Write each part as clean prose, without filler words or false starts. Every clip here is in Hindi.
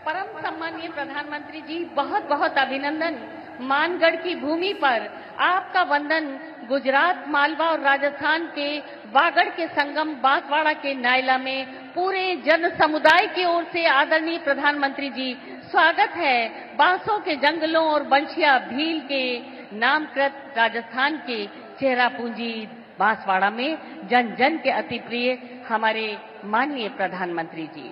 परम सम्मानीय प्रधानमंत्री जी, बहुत बहुत अभिनंदन। मानगढ़ की भूमि पर आपका वंदन गुजरात, मालवा और राजस्थान के वागड़ के संगम बांसवाड़ा के नायला में पूरे जन समुदाय की ओर से आदरणीय प्रधानमंत्री जी, स्वागत है। बांसों के जंगलों और बंशिया भील के नामकृत राजस्थान के चेहरापूंजी बांसवाड़ा में जन जन के अति प्रिय हमारे माननीय प्रधानमंत्री जी।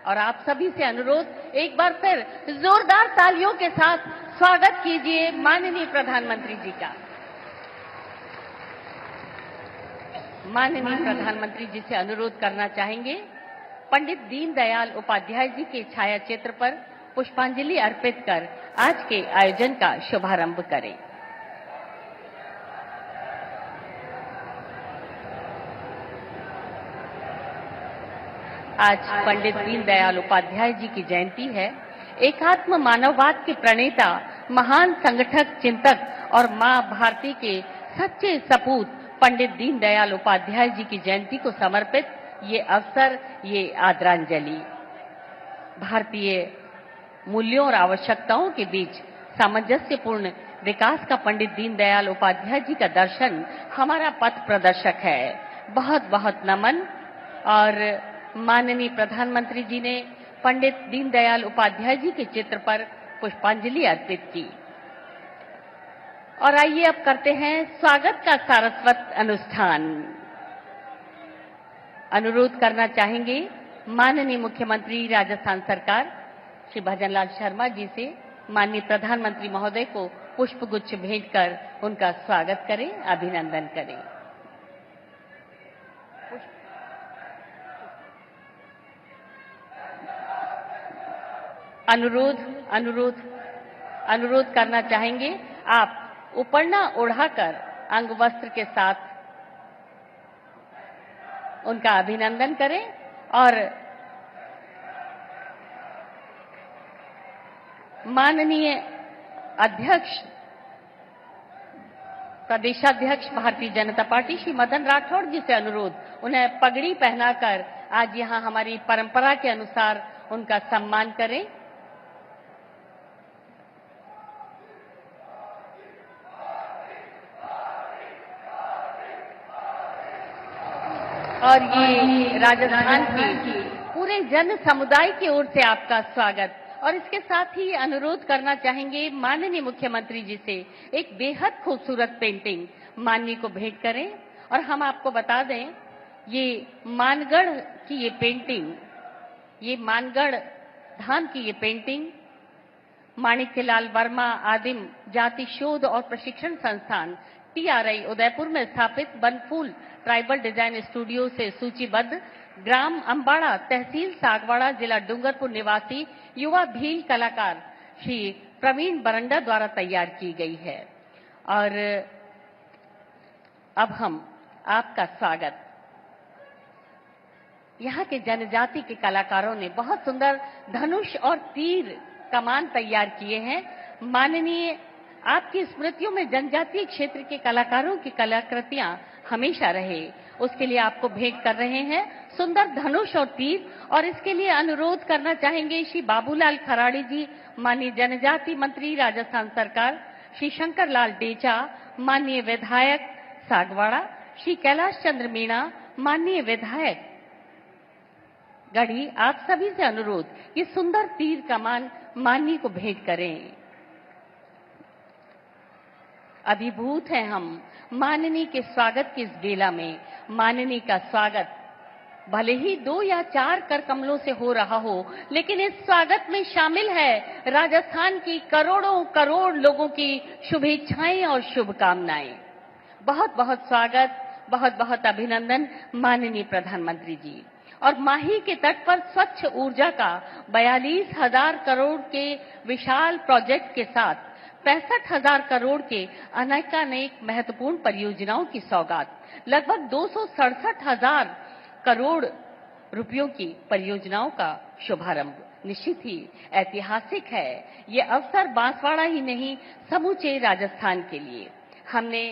और आप सभी से अनुरोध, एक बार फिर जोरदार तालियों के साथ स्वागत कीजिए माननीय प्रधानमंत्री जी का। माननीय प्रधानमंत्री जी से अनुरोध करना चाहेंगे, पंडित दीनदयाल उपाध्याय जी के छाया चित्र पर पुष्पांजलि अर्पित कर आज के आयोजन का शुभारंभ करें। आज पंडित दीनदयाल उपाध्याय जी की जयंती है। एकात्म मानववाद के प्रणेता, महान संगठक, चिंतक और मां भारती के सच्चे सपूत पंडित दीनदयाल उपाध्याय जी की जयंती को समर्पित ये अवसर, ये आदरांजलि भारतीय मूल्यों और आवश्यकताओं के बीच सामंजस्यपूर्ण विकास का पंडित दीनदयाल उपाध्याय जी का दर्शन हमारा पथ प्रदर्शक है। बहुत बहुत नमन। और माननीय प्रधानमंत्री जी ने पंडित दीनदयाल उपाध्याय जी के चित्र पर पुष्पांजलि अर्पित की। और आइए अब करते हैं स्वागत का सारस्वत अनुष्ठान। अनुरोध करना चाहेंगे माननीय मुख्यमंत्री राजस्थान सरकार श्री भजनलाल शर्मा जी से माननीय प्रधानमंत्री महोदय को पुष्पगुच्छ भेंट कर उनका स्वागत करें, अभिनंदन करें। अनुरोध करना चाहेंगे, आप उपरना ओढ़ाकर अंग वस्त्र के साथ उनका अभिनंदन करें और माननीय अध्यक्ष, प्रदेशाध्यक्ष भारतीय जनता पार्टी श्री मदन राठौड़ जी से अनुरोध, उन्हें पगड़ी पहनाकर आज यहां हमारी परंपरा के अनुसार उनका सम्मान करें। और ये राजस्थान के पूरे जन समुदाय की ओर से आपका स्वागत। और इसके साथ ही अनुरोध करना चाहेंगे माननीय मुख्यमंत्री जी से एक बेहद खूबसूरत पेंटिंग माननीय को भेंट करें। और हम आपको बता दें, ये मानगढ़ की ये पेंटिंग, ये मानगढ़ धाम की ये पेंटिंग माणिक्यलाल वर्मा आदिम जाति शोध और प्रशिक्षण संस्थान TRI उदयपुर में स्थापित बनफूल ट्राइबल डिजाइन स्टूडियो से सूचीबद्ध ग्राम अंबाड़ा, तहसील सागवाड़ा, जिला डूंगरपुर निवासी युवा भील कलाकार श्री प्रवीण बरंडा द्वारा तैयार की गई है। और अब हम आपका स्वागत, यहाँ के जनजाति के कलाकारों ने बहुत सुंदर धनुष और तीर कमान तैयार किए हैं। माननीय, आपकी स्मृतियों में जनजातीय क्षेत्र के कलाकारों की कलाकृतियां हमेशा रहे, उसके लिए आपको भेंट कर रहे हैं सुंदर धनुष और तीर। और इसके लिए अनुरोध करना चाहेंगे श्री बाबूलाल खराड़ी जी, माननीय जनजाति मंत्री राजस्थान सरकार, श्री शंकर लाल डेचा, माननीय विधायक सागवाड़ा, श्री कैलाश चंद्र मीणा, माननीय विधायक गढ़ी, आप सभी से अनुरोध, ये सुंदर तीर कमान माननीय को भेंट करें। अभिभूत हैं हम माननीय के स्वागत की इस बेला में। माननीय का स्वागत भले ही 2 या 4 कर कमलों से हो रहा हो, लेकिन इस स्वागत में शामिल है राजस्थान की करोड़ों करोड़ लोगों की शुभेच्छाएं और शुभकामनाएं। बहुत बहुत स्वागत, बहुत बहुत अभिनंदन माननीय प्रधानमंत्री जी। और माही के तट पर स्वच्छ ऊर्जा का 42,000 करोड़ के विशाल प्रोजेक्ट के साथ 65,000 करोड़ के अनेकानेक महत्वपूर्ण परियोजनाओं की सौगात, लगभग 267,000 करोड़ रुपयों की परियोजनाओं का शुभारंभ निश्चित ही ऐतिहासिक है। ये अवसर बांसवाड़ा ही नहीं, समूचे राजस्थान के लिए। हमने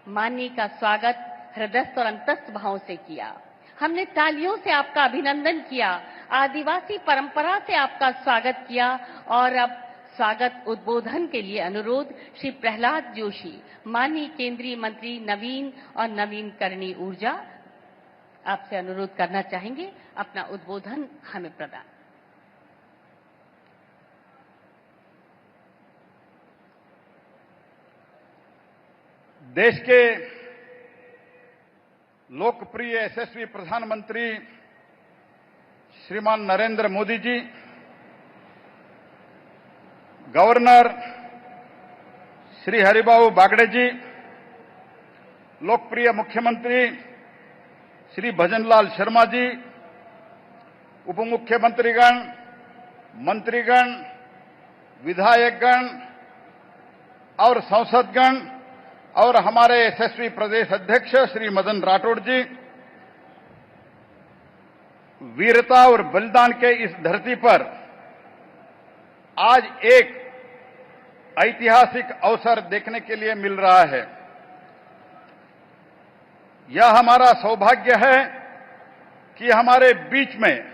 माननीय का स्वागत हृदयस्थ और अंतस्थ भाव से किया। हमने तालियों से आपका अभिनंदन किया, आदिवासी परंपरा से आपका स्वागत किया और अब स्वागत उद्बोधन के लिए अनुरोध श्री प्रहलाद जोशी, माननीय केंद्रीय मंत्री नवीन और नवीनकरणीय ऊर्जा, आपसे अनुरोध करना चाहेंगे अपना उद्बोधन हमें प्रदान। देश के लोकप्रिय यशस्वी प्रधानमंत्री श्रीमान नरेंद्र मोदी जी, गवर्नर श्री हरिभाऊ बागड़े जी, लोकप्रिय मुख्यमंत्री श्री भजनलाल शर्मा जी, उप मुख्यमंत्रीगण, मंत्रीगण, विधायकगण और सांसदगण और हमारे यशस्वी प्रदेश अध्यक्ष श्री मदन राठौड़ जी, वीरता और बलिदान के इस धरती पर आज एक ऐतिहासिक अवसर देखने के लिए मिल रहा है। यह हमारा सौभाग्य है कि हमारे बीच में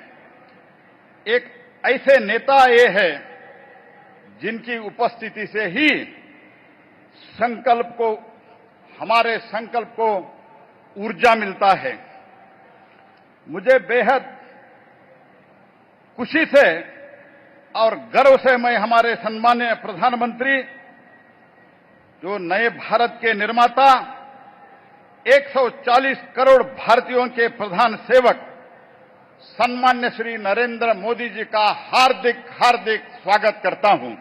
एक ऐसे नेता आए हैं जिनकी उपस्थिति से ही हमारे संकल्प को ऊर्जा मिलता है। मुझे बेहद खुशी से और गर्व से मैं हमारे सम्माननीय प्रधानमंत्री, जो नए भारत के निर्माता, 140 करोड़ भारतीयों के प्रधान सेवक सम्मान्य श्री नरेंद्र मोदी जी का हार्दिक हार्दिक स्वागत करता हूं।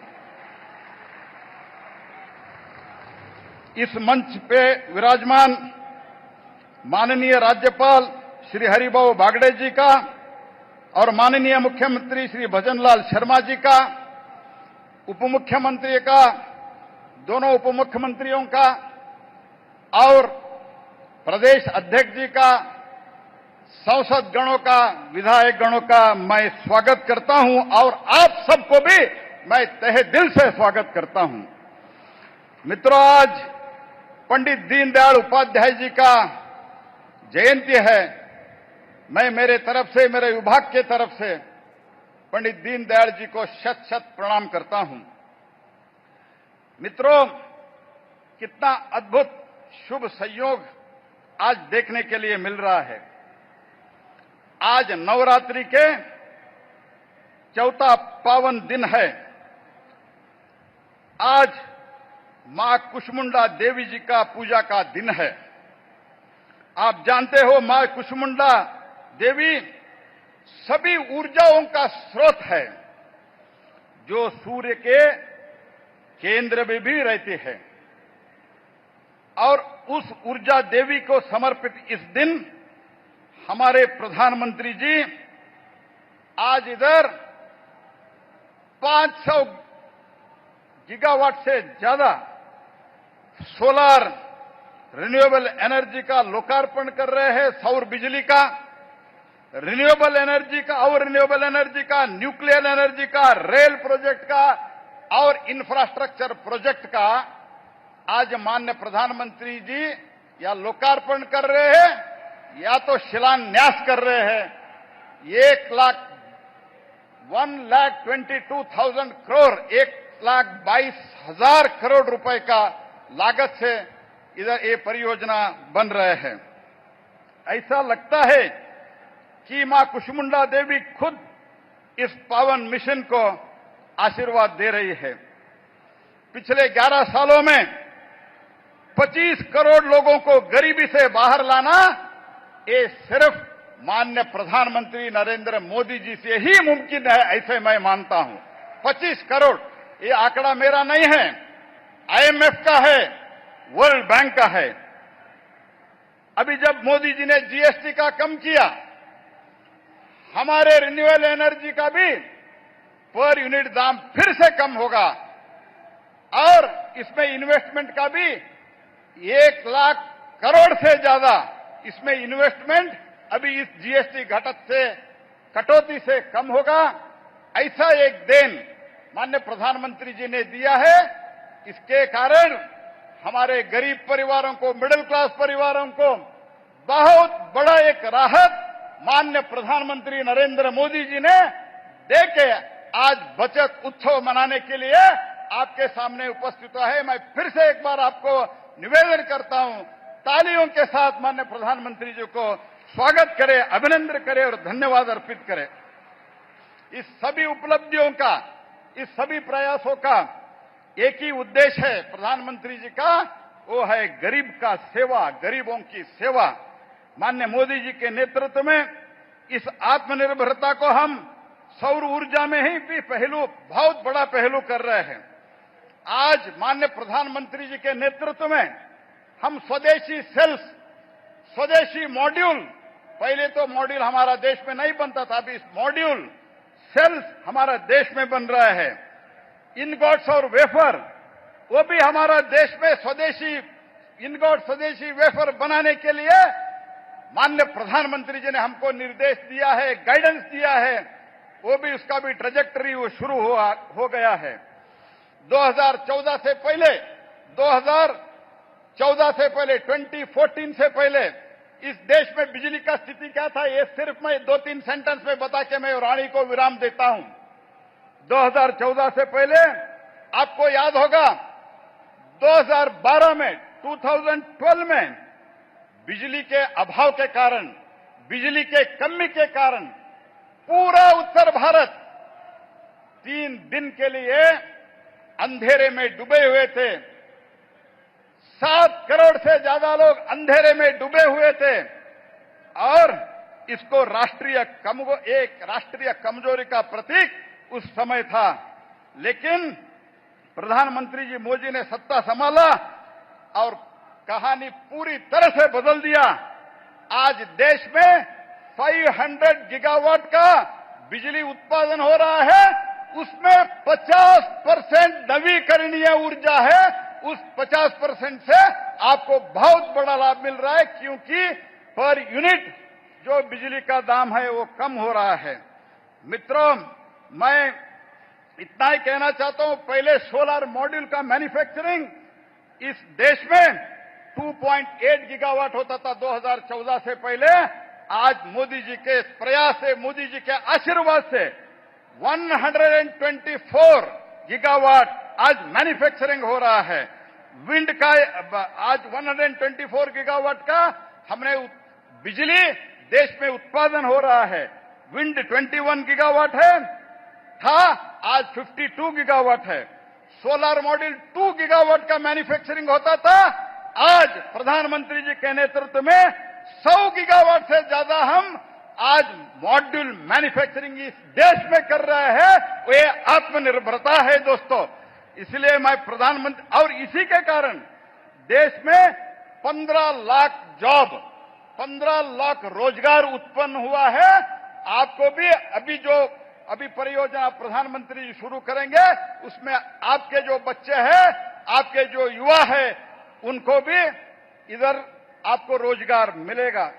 इस मंच पे विराजमान माननीय राज्यपाल श्री हरिभाऊ बागड़े जी का और माननीय मुख्यमंत्री श्री भजनलाल शर्मा जी का, उप मुख्यमंत्री का, दोनों उप मुख्यमंत्रियों का और प्रदेश अध्यक्ष जी का, सांसद गणों का, विधायक गणों का मैं स्वागत करता हूं और आप सबको भी मैं तहे दिल से स्वागत करता हूं। मित्रों, आज पंडित दीनदयाल उपाध्याय जी का जयंती है। मैं मेरे तरफ से, मेरे विभाग के तरफ से पंडित दीनदयाल जी को शत शत प्रणाम करता हूं। मित्रों, कितना अद्भुत शुभ संयोग आज देखने के लिए मिल रहा है। आज नवरात्रि के चौथा पावन दिन है। आज मां कुष्मुंडा देवी जी का पूजा का दिन है। आप जानते हो, मां कुष्मुंडा देवी सभी ऊर्जाओं का स्रोत है, जो सूर्य के केंद्र में भी रहती है। और उस ऊर्जा देवी को समर्पित इस दिन हमारे प्रधानमंत्री जी आज इधर 500 गीगावाट से ज्यादा सोलर रिन्यूएबल एनर्जी का लोकार्पण कर रहे हैं, सौर बिजली का, रिन्यूएबल एनर्जी का और रिन्यूएबल एनर्जी का, न्यूक्लियर एनर्जी का, रेल प्रोजेक्ट का और इंफ्रास्ट्रक्चर प्रोजेक्ट का आज माननीय प्रधानमंत्री जी या लोकार्पण कर रहे हैं या तो शिलान्यास कर रहे हैं। 1,22,000 करोड़, 1,22,000 करोड़ रुपए का लागत से इधर ये परियोजना बन रहे हैं। ऐसा लगता है कि मां कुष्मुंडा देवी खुद इस पावन मिशन को आशीर्वाद दे रही है। पिछले 11 सालों में 25 करोड़ लोगों को गरीबी से बाहर लाना, ये सिर्फ माननीय प्रधानमंत्री नरेंद्र मोदी जी से ही मुमकिन है, ऐसे मैं मानता हूं। 25 करोड़ ये आंकड़ा मेरा नहीं है, आईएमएफ का है, वर्ल्ड बैंक का है। अभी जब मोदी जी ने जीएसटी का कम किया, हमारे रिन्यूएबल एनर्जी का भी पर यूनिट दाम फिर से कम होगा और इसमें इन्वेस्टमेंट का भी 1 लाख करोड़ से ज्यादा इसमें इन्वेस्टमेंट अभी इस जीएसटी कटौती से कम होगा। ऐसा एक देन माननीय प्रधानमंत्री जी ने दिया है। इसके कारण हमारे गरीब परिवारों को, मिडिल क्लास परिवारों को बहुत बड़ा एक राहत माननीय प्रधानमंत्री नरेंद्र मोदी जी ने देके आज बचत उत्सव मनाने के लिए आपके सामने उपस्थित हुआ है। मैं फिर से एक बार आपको निवेदन करता हूं, तालियों के साथ माननीय प्रधानमंत्री जी को स्वागत करें, अभिनंदन करें और धन्यवाद अर्पित करें। इस सभी उपलब्धियों का, इस सभी प्रयासों का एक ही उद्देश्य है प्रधानमंत्री जी का, वो है गरीब का सेवा, गरीबों की सेवा। माननीय मोदी जी के नेतृत्व में इस आत्मनिर्भरता को हम सौर ऊर्जा में ही भी बहुत बड़ा पहलू कर रहे हैं। आज माननीय प्रधानमंत्री जी के नेतृत्व में हम स्वदेशी सेल्स, स्वदेशी मॉड्यूल, पहले तो मॉड्यूल हमारा देश में नहीं बनता था, अभी मॉड्यूल सेल्स हमारा देश में बन रहा है। इनगॉट्स और वेफर, वो भी हमारा देश में स्वदेशी इनगॉट, स्वदेशी वेफर बनाने के लिए माननीय प्रधानमंत्री जी ने हमको निर्देश दिया है, गाइडेंस दिया है। वो भी, उसका भी ट्रेजेक्टरी वो शुरू हो गया है। 2014 से पहले 2014 से पहले इस देश में बिजली का स्थिति क्या था, ये सिर्फ मैं 2-3 सेंटेंस में बता के मैं रानी को विराम देता हूं। 2014 से पहले आपको याद होगा 2012 में 2012 में बिजली के अभाव के कारण, बिजली के कमी के कारण पूरा उत्तर भारत 3 दिन के लिए अंधेरे में डूबे हुए थे। 7 करोड़ से ज्यादा लोग अंधेरे में डूबे हुए थे और इसको एक राष्ट्रीय कमजोरी का प्रतीक उस समय था। लेकिन प्रधानमंत्री जी मोदी ने सत्ता संभाला और कहानी पूरी तरह से बदल दिया। आज देश में 500 गीगावाट का बिजली उत्पादन हो रहा है, उसमें 50% नवीकरणीय ऊर्जा है। उस 50% से आपको बहुत बड़ा लाभ मिल रहा है, क्योंकि पर यूनिट जो बिजली का दाम है वो कम हो रहा है। मित्रों, मैं इतना ही कहना चाहता हूं, पहले सोलर मॉड्यूल का मैन्युफैक्चरिंग इस देश में 2.8 गीगावाट होता था 2014 से पहले। आज मोदी जी के प्रयास से, मोदी जी के आशीर्वाद से 124 गीगावाट आज मैन्युफैक्चरिंग हो रहा है। विंड का आज 124 गीगावाट का हमने बिजली देश में उत्पादन हो रहा है। विंड 21 गीगावाट है था, आज 52 गीगावाट है। सोलर मॉड्यूल 2 गीगावाट का मैन्युफैक्चरिंग होता था, आज प्रधानमंत्री जी के नेतृत्व में 100 गीगावाट से ज्यादा हम आज मॉड्यूल मैन्युफैक्चरिंग इस देश में कर रहे हैं। वो ये आत्मनिर्भरता है दोस्तों। इसलिए मैं प्रधानमंत्री, और इसी के कारण देश में 15 लाख जॉब, 15 लाख रोजगार उत्पन्न हुआ है। आपको भी अभी परियोजना प्रधानमंत्री जी शुरू करेंगे, उसमें आपके जो बच्चे हैं, आपके जो युवा है, उनको भी इधर आपको रोजगार मिलेगा।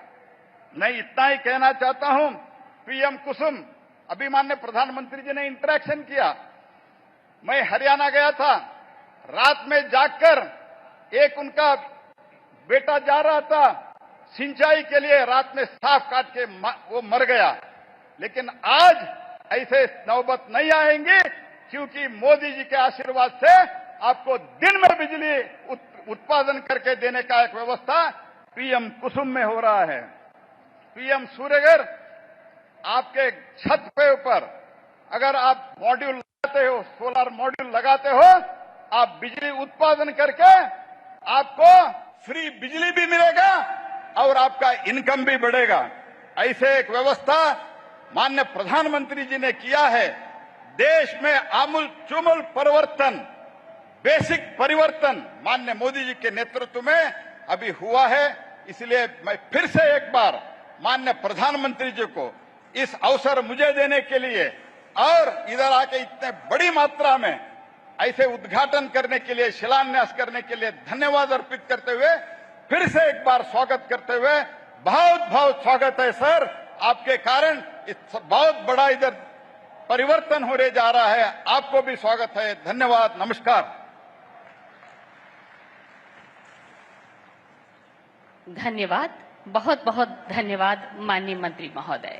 मैं इतना ही कहना चाहता हूं, पीएम कुसुम, अभी माननीय प्रधानमंत्री जी ने इंटरेक्शन किया। मैं हरियाणा गया था, रात में जागकर एक उनका बेटा जा रहा था सिंचाई के लिए, रात में सांप काट के वो मर गया। लेकिन आज ऐसे नौबत नहीं आएंगे, क्योंकि मोदी जी के आशीर्वाद से आपको दिन में बिजली उत्पादन करके देने का एक व्यवस्था पीएम कुसुम में हो रहा है। पीएम सूर्यघर, आपके छत पे ऊपर अगर आप मॉड्यूल लगाते हो, सोलर मॉड्यूल लगाते हो, आप बिजली उत्पादन करके आपको फ्री बिजली भी मिलेगा और आपका इनकम भी बढ़ेगा। ऐसे एक व्यवस्था माननीय प्रधानमंत्री जी ने किया है। देश में आमूल चूमूल परिवर्तन, बेसिक परिवर्तन माननीय मोदी जी के नेतृत्व में अभी हुआ है। इसलिए मैं फिर से एक बार माननीय प्रधानमंत्री जी को इस अवसर मुझे देने के लिए और इधर आके इतने बड़ी मात्रा में ऐसे उद्घाटन करने के लिए, शिलान्यास करने के लिए धन्यवाद अर्पित करते हुए फिर से एक बार स्वागत करते हुए, बहुत बहुत स्वागत है सर, आपके कारण बहुत बड़ा इधर परिवर्तन होने जा रहा है। आपको भी स्वागत है। धन्यवाद, नमस्कार। धन्यवाद। बहुत बहुत धन्यवाद माननीय मंत्री महोदय।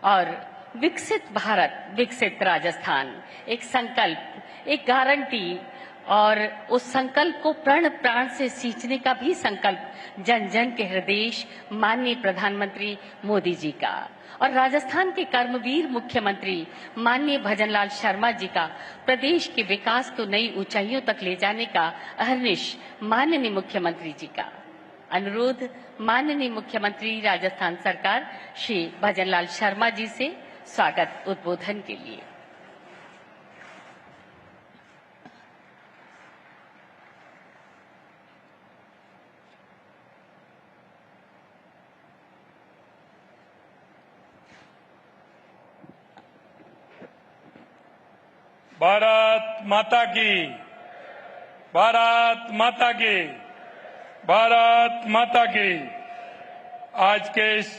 और विकसित भारत, विकसित राजस्थान, एक संकल्प, एक गारंटी और उस संकल्प को प्राण से सींचने का भी संकल्प जन जन के हृदय माननीय प्रधानमंत्री मोदी जी का और राजस्थान के कर्मवीर मुख्यमंत्री माननीय भजनलाल शर्मा जी का प्रदेश के विकास को नई ऊंचाइयों तक ले जाने का अहर्निश माननीय मुख्यमंत्री जी का अनुरोध माननीय मुख्यमंत्री राजस्थान सरकार श्री भजनलाल शर्मा जी से स्वागत उद्बोधन के लिए। भारत माता की, भारत माता की, भारत माता की। आज के इस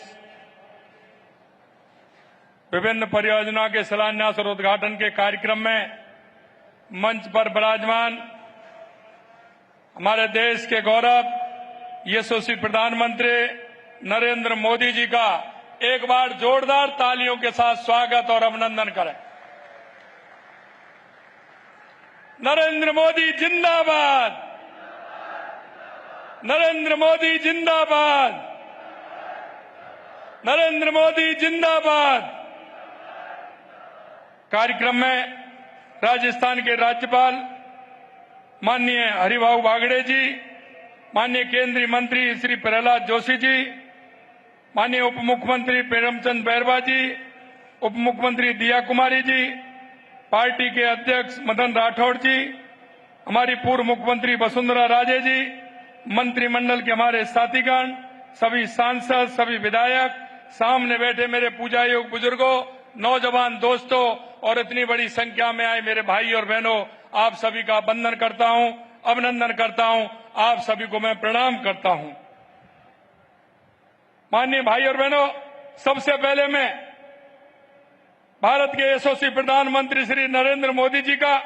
विभिन्न परियोजना के शिलान्यास और उद्घाटन के कार्यक्रम में मंच पर विराजमान हमारे देश के गौरव यशस्वी प्रधानमंत्री नरेंद्र मोदी जी का एक बार जोरदार तालियों के साथ स्वागत और अभिनंदन करें। नरेंद्र मोदी जिंदाबाद, नरेंद्र मोदी जिंदाबाद, नरेंद्र मोदी जिंदाबाद। कार्यक्रम में राजस्थान के राज्यपाल माननीय हरिभाऊ बागड़े जी, माननीय केंद्रीय मंत्री श्री प्रहलाद जोशी जी, माननीय उप मुख्यमंत्री प्रेमचंद बैरवा जी, उप मुख्यमंत्री दिया कुमारी जी, पार्टी के अध्यक्ष मदन राठौड़ जी, हमारी पूर्व मुख्यमंत्री वसुंधरा राजे जी, मंत्रिमंडल के हमारे साथीगण, सभी सांसद, सभी विधायक, सामने बैठे मेरे पूजा योग बुजुर्गों, नौजवान दोस्तों और इतनी बड़ी संख्या में आए मेरे भाई और बहनों, आप सभी का वंदन करता हूं, अभिनंदन करता हूं, आप सभी को मैं प्रणाम करता हूं। माननीय भाई और बहनों, सबसे पहले मैं भारत के यशस्वी प्रधानमंत्री श्री नरेंद्र मोदी जी का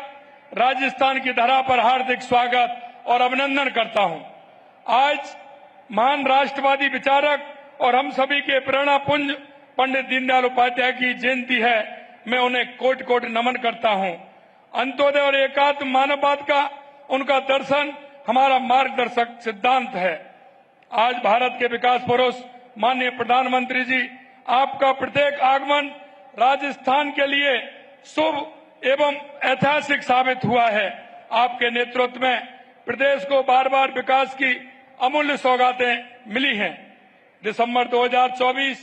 राजस्थान की धरा पर हार्दिक स्वागत और अभिनंदन करता हूं। आज महान राष्ट्रवादी विचारक और हम सभी के प्रेरणा पुंज पंडित दीनदयाल उपाध्याय की जयंती है। मैं उन्हें कोटि कोटि नमन करता हूं। अंत्योदय और एकात्म मानववाद का उनका दर्शन हमारा मार्गदर्शक सिद्धांत है। आज भारत के विकास पुरुष माननीय प्रधानमंत्री जी, आपका प्रत्येक आगमन राजस्थान के लिए शुभ एवं ऐतिहासिक साबित हुआ है। आपके नेतृत्व में प्रदेश को बार बार विकास की अमूल्य सौगातें मिली हैं। दिसंबर 2024,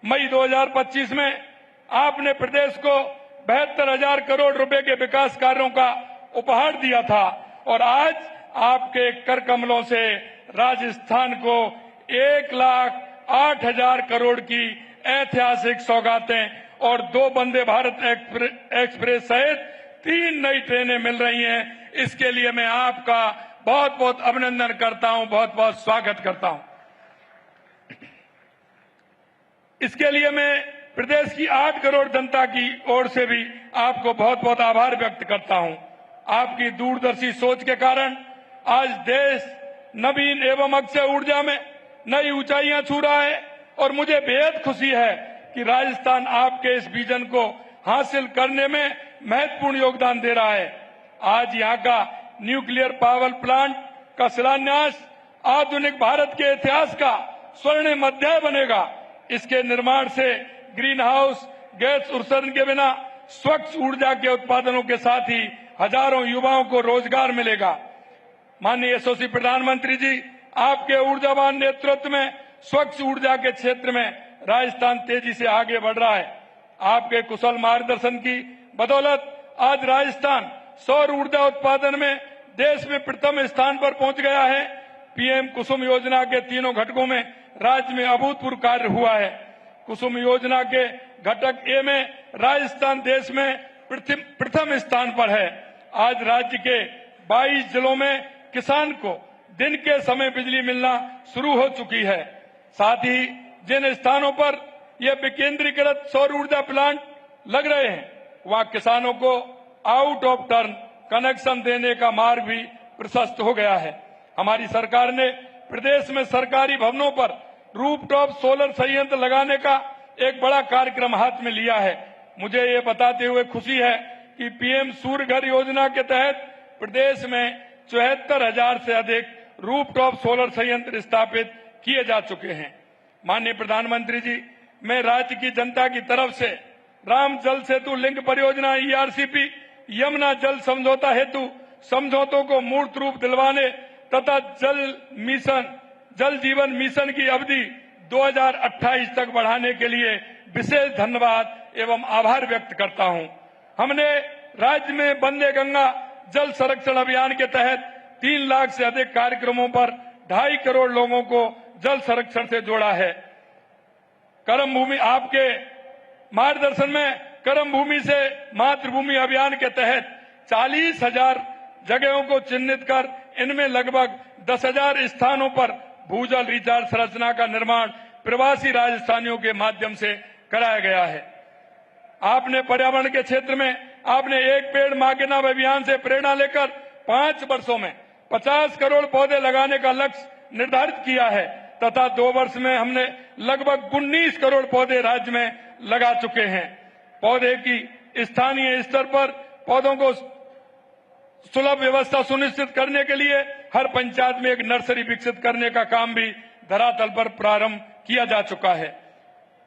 मई 2025 में आपने प्रदेश को 72,000 करोड़ रुपए के विकास कार्यों का उपहार दिया था और आज आपके कर कमलों से राजस्थान को 1,08,000 करोड़ की ऐतिहासिक सौगातें और 2 वंदे भारत एक्सप्रेस सहित 3 नई ट्रेनें मिल रही हैं। इसके लिए मैं आपका बहुत बहुत अभिनंदन करता हूं, बहुत बहुत स्वागत करता हूं। इसके लिए मैं प्रदेश की 8 करोड़ जनता की ओर से भी आपको बहुत बहुत आभार व्यक्त करता हूं। आपकी दूरदर्शी सोच के कारण आज देश नवीन एवं अक्षय ऊर्जा में नई ऊंचाइयां छू रहा है और मुझे बेहद खुशी है कि राजस्थान आपके इस विजन को हासिल करने में महत्वपूर्ण योगदान दे रहा है। आज यहां का न्यूक्लियर पावर प्लांट का शिलान्यास आधुनिक भारत के इतिहास का स्वर्णिम अध्याय बनेगा। इसके निर्माण से ग्रीन हाउस गैस उत्सर्जन के बिना स्वच्छ ऊर्जा के उत्पादनों के साथ ही हजारों युवाओं को रोजगार मिलेगा। माननीय यशस्वी प्रधानमंत्री जी, आपके ऊर्जावान नेतृत्व में स्वच्छ ऊर्जा के क्षेत्र में राजस्थान तेजी से आगे बढ़ रहा है। आपके कुशल मार्गदर्शन की बदौलत आज राजस्थान सौर ऊर्जा उत्पादन में देश में प्रथम स्थान पर पहुंच गया है। पीएम कुसुम योजना के तीनों घटकों में राज्य में अभूतपूर्व कार्य हुआ है। कुसुम योजना के घटक ए में राजस्थान देश में प्रथम स्थान पर है। आज राज्य के 22 जिलों में किसान को दिन के समय बिजली मिलना शुरू हो चुकी है। साथ ही जिन स्थानों पर यह विकेंद्रीकृत सौर ऊर्जा प्लांट लग रहे हैं, वहां किसानों को आउट ऑफ टर्न कनेक्शन देने का मार्ग भी प्रशस्त हो गया है। हमारी सरकार ने प्रदेश में सरकारी भवनों पर रूफटॉप सोलर संयंत्र लगाने का एक बड़ा कार्यक्रम हाथ में लिया है। मुझे ये बताते हुए खुशी है कि पीएम सूर्य घर योजना के तहत प्रदेश में 74,000 से अधिक रूफटॉप सोलर संयंत्र स्थापित किए जा चुके हैं। माननीय प्रधानमंत्री जी, मैं राज्य की जनता की तरफ से राम जल सेतु लिंक परियोजना ईआरसीपी, यमुना जल समझौता हेतु समझौतों को मूर्त रूप दिलवाने तथा जल जीवन मिशन की अवधि 2028 तक बढ़ाने के लिए विशेष धन्यवाद एवं आभार व्यक्त करता हूं। हमने राज्य में वंदे गंगा जल संरक्षण अभियान के तहत 3 लाख से अधिक कार्यक्रमों पर 2.5 करोड़ लोगों को जल संरक्षण से जोड़ा है। कर्म भूमि, आपके मार्गदर्शन में कर्म भूमि से मातृभूमि अभियान के तहत 40,000 जगहों को चिन्हित कर इनमें लगभग 10,000 स्थानों पर भूजल रिचार्ज संरचना का निर्माण प्रवासी राजस्थानियों के माध्यम से कराया गया है। आपने पर्यावरण के क्षेत्र में आपने एक पेड़ मां के नाम अभियान से प्रेरणा लेकर 5 वर्षों में 50 करोड़ पौधे लगाने का लक्ष्य निर्धारित किया है तथा 2 वर्ष में हमने लगभग 19 करोड़ पौधे राज्य में लगा चुके हैं। पौधे की स्थानीय स्तर पर पौधों को सुलभ व्यवस्था सुनिश्चित करने के लिए हर पंचायत में एक नर्सरी विकसित करने का काम भी धरातल पर प्रारंभ किया जा चुका है।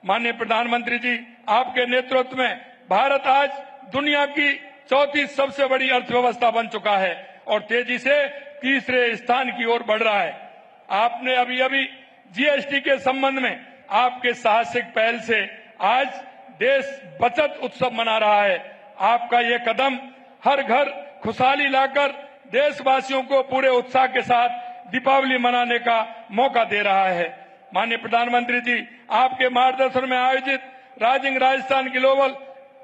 माननीय प्रधानमंत्री जी, आपके नेतृत्व में भारत आज दुनिया की 34 सबसे बड़ी अर्थव्यवस्था बन चुका है और तेजी से तीसरे स्थान की ओर बढ़ रहा है। आपने अभी जीएसटी के संबंध में आपके साहसिक पहल से आज देश बचत उत्सव मना रहा है। आपका ये कदम हर घर खुशहाली लाकर देशवासियों को पूरे उत्साह के साथ दीपावली मनाने का मौका दे रहा है। माननीय प्रधानमंत्री जी, आपके मार्गदर्शन में आयोजित rising Rajasthan global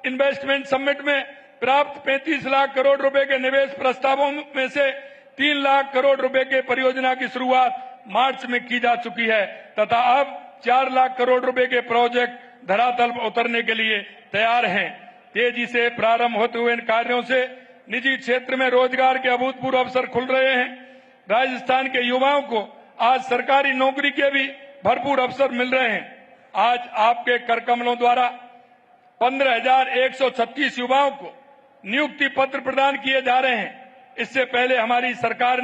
investment summit में प्राप्त 35 लाख करोड़ रुपए के निवेश प्रस्तावों में से 3 लाख करोड़ रुपए के परियोजना की शुरुआत मार्च में की जा चुकी है तथा अब 4 लाख करोड़ रुपए के प्रोजेक्ट धरातल पर उतरने के लिए तैयार हैं। तेजी से प्रारंभ होते हुए इन कार्यों से निजी क्षेत्र में रोजगार के अभूतपूर्व अवसर खुल रहे हैं। राजस्थान के युवाओं को आज सरकारी नौकरी के भी भरपूर अवसर मिल रहे हैं। आज आपके कर कमलों द्वारा 15,136 युवाओं को नियुक्ति पत्र प्रदान किए जा रहे हैं। इससे पहले हमारी सरकार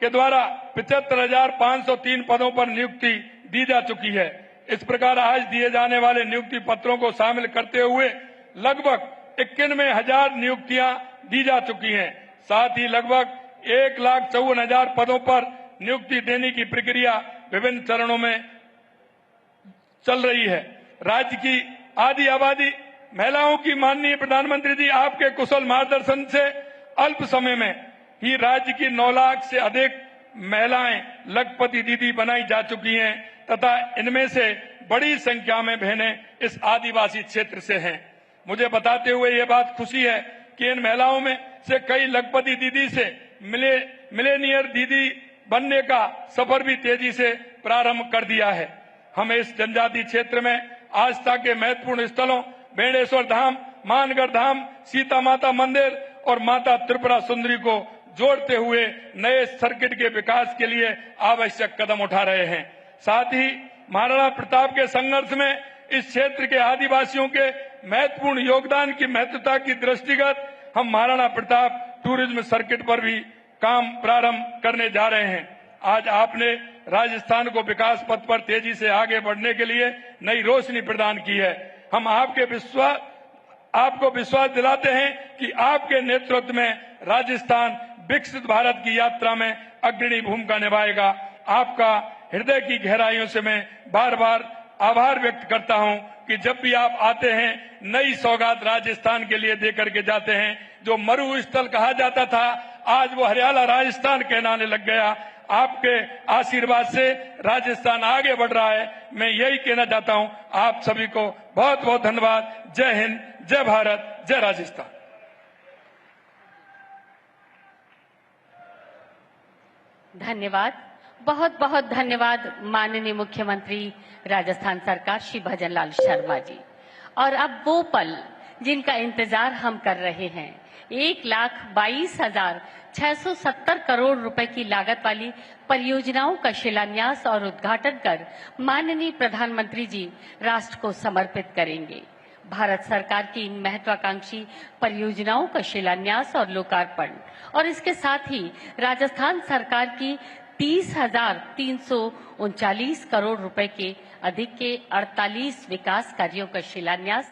के द्वारा 75,503 पदों पर नियुक्ति दी जा चुकी है। इस प्रकार आज दिए जाने वाले नियुक्ति पत्रों को शामिल करते हुए लगभग 91,000 नियुक्तियां दी जा चुकी हैं। साथ ही लगभग 1,54,000 पदों पर नियुक्ति देने की प्रक्रिया विभिन्न चरणों में चल रही है। राज्य की आधी आबादी महिलाओं की माननीय प्रधानमंत्री जी, आपके कुशल मार्गदर्शन से अल्प समय में ही राज्य की 9 लाख से अधिक महिलाएं लखपति दीदी बनाई जा चुकी हैं तथा इनमें से बड़ी संख्या में बहनें इस आदिवासी क्षेत्र से हैं। मुझे बताते हुए ये बात खुशी है कि इन महिलाओं में से कई लखपति दीदी से मिलेनियर दीदी बनने का सफर भी तेजी से प्रारंभ कर दिया है। हम इस जनजातीय क्षेत्र में आस्था के महत्वपूर्ण स्थलों बेणेश्वर धाम, मानगढ़ धाम, सीता माता मंदिर और माता त्रिपुरा सुंदरी को जोड़ते हुए नए सर्किट के विकास के लिए आवश्यक कदम उठा रहे हैं। साथ ही महाराणा प्रताप के संघर्ष में इस क्षेत्र के आदिवासियों के महत्वपूर्ण योगदान की महत्वता की दृष्टिगत हम महाराणा प्रताप टूरिज्म सर्किट पर भी काम प्रारंभ करने जा रहे हैं। आज आपने राजस्थान को विकास पथ पर तेजी से आगे बढ़ने के लिए नई रोशनी प्रदान की है। हम आपको विश्वास दिलाते हैं कि आपके नेतृत्व में राजस्थान विकसित भारत की यात्रा में अग्रणी भूमिका निभाएगा। आपका हृदय की गहराइयों से मैं बार बार आभार व्यक्त करता हूं कि जब भी आप आते हैं नई सौगात राजस्थान के लिए देकर के जाते हैं। जो मरुस्थल कहा जाता था आज वो हरियाला राजस्थान कहलाने लग गया। आपके आशीर्वाद से राजस्थान आगे बढ़ रहा है। मैं यही कहना चाहता हूं। आप सभी को बहुत बहुत धन्यवाद। जय हिंद, जय भारत, जय राजस्थान। धन्यवाद, बहुत बहुत धन्यवाद माननीय मुख्यमंत्री राजस्थान सरकार श्री भजन लाल शर्मा जी। और अब वो पल जिनका इंतजार हम कर रहे हैं। 1,22,670 करोड़ रुपए की लागत वाली परियोजनाओं का शिलान्यास और उद्घाटन कर माननीय प्रधानमंत्री जी राष्ट्र को समर्पित करेंगे। भारत सरकार की इन महत्वाकांक्षी परियोजनाओं का शिलान्यास और लोकार्पण और इसके साथ ही राजस्थान सरकार की 30,339 करोड़ रुपए के अधिक के 48 विकास कार्यों का शिलान्यास